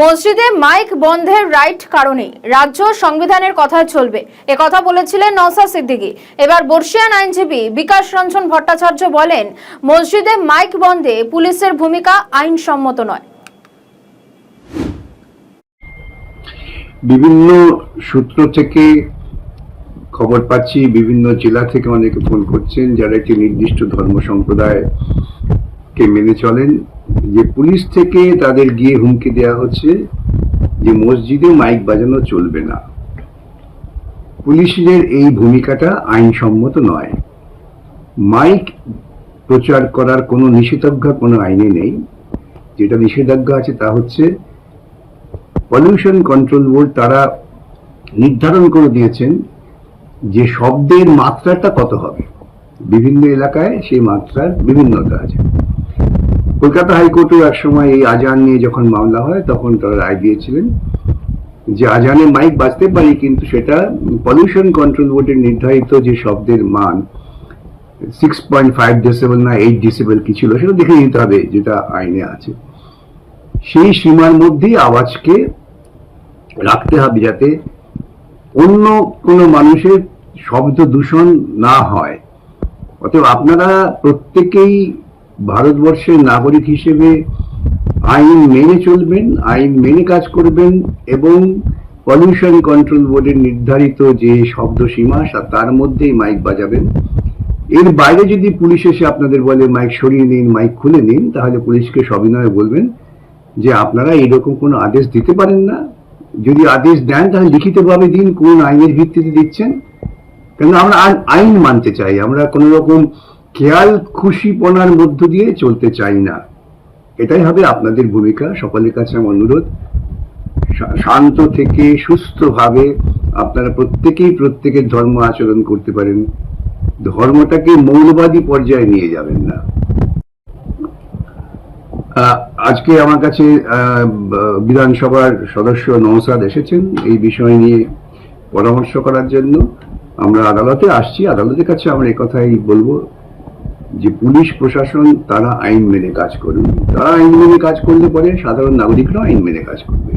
মসজিদে মাইক বন্ধের রাইট কারণে রাজ্য সংবিধানের কথা চলবে, একথা বলেছিলেন নওশাদ সিদ্দিকী। এবার বর্ষিয়ান আইনজীবী বিকাশ রঞ্জন ভট্টাচার্য বলেন, মসজিদে মাইক বন্ধে পুলিশের ভূমিকা আইনসম্মত নয়। বিভিন্ন সূত্র থেকে খবর পাচ্ছি, বিভিন্ন জেলা থেকে অনেকে ফোন করছেন যারা একটি নির্দিষ্ট ধর্ম সম্প্রদায়কে মেনে চলেন, যে পুলিশ থেকে তাদের গিয়ে হুমকি দেওয়া হচ্ছে যে মসজিদে মাইক বাজানো চলবে না। পুলিশের এই ভূমিকাটা আইনসম্মত নয়। মাইক প্রচার করার কোনো নিষেধাজ্ঞা কোনো আইনে নেই। যেটা নিষেধাজ্ঞা আছে তা হচ্ছে পলিউশন কন্ট্রোল বোর্ড তারা নির্ধারণ করে দিয়েছেন যে শব্দের মাত্রাটা কত হবে। বিভিন্ন এলাকায় সেই মাত্রার বিভিন্নতা আছে। কলকাতা হাইকোর্টেও এক সময় এই আজান নিয়ে যখন মামলা হয় তখন তারা রায় দিয়েছিলেন যে আজানে মাইক বাজতে পারি, কিন্তু সেটা পলিউশন কন্ট্রোল বোর্ডের নির্ধারিত যে শব্দের মান 6.5 ডেসিবেল না 8 ডেসিবেল কি ছিল সেটা দেখে নিতে হবে, যেটা আইনে আছে। সেই সীমার মধ্যেই আওয়াজকে রাখতে হবে যাতে অন্য কোনো মানুষের শব্দ দূষণ না হয়। অতএব আপনারা প্রত্যেকেই ভারতবর্ষের নাগরিক হিসেবে আইন মেনে চলবেন, আইন মেনে কাজ করবেন এবং পলিউশন কন্ট্রোল বোর্ডের নির্ধারিত যে শব্দ সীমা তার মধ্যেই মাইক বাজাবেন। এর বাইরে যদি পুলিশ এসে আপনাদের বলে মাইক সরিয়ে নিন, মাইক খুলে নিন, তাহলে পুলিশকে সবিনয়ে বলবেন যে আপনারা এইরকম কোনো আদেশ দিতে পারেন না। যদি আদেশ দেন তাহলে লিখিতভাবে দিন কোন আইনের ভিত্তিতে দিচ্ছেন। কেন আমরা আইন মানতে চাই, আমরা কোনো রকম খেয়াল খুশিপনার মধ্য দিয়ে চলতে চাই না। এটাই হবে আপনাদের ভূমিকা। সকলের কাছে আমার অনুরোধ, শান্ত থেকে সুস্থভাবে আপনারা প্রত্যেকেই প্রত্যেকের ধর্ম আচরণ করতে পারেন, ধর্মটাকে মৌলবাদী পর্যায়ে নিয়ে যাবেন না। আজকে আমার কাছে বিধানসভার সদস্য নওশাদ এসেছেন এই বিষয় নিয়ে পরামর্শ করার জন্য। আমরা আদালতে আসছি, আদালতের কাছে আমরা একথাই বলবো যে পুলিশ প্রশাসন তারা আইন মেনে কাজ করুন। তারা আইন মেনে কাজ করলে পরে সাধারণ নাগরিকরাও আইন মেনে কাজ করবে।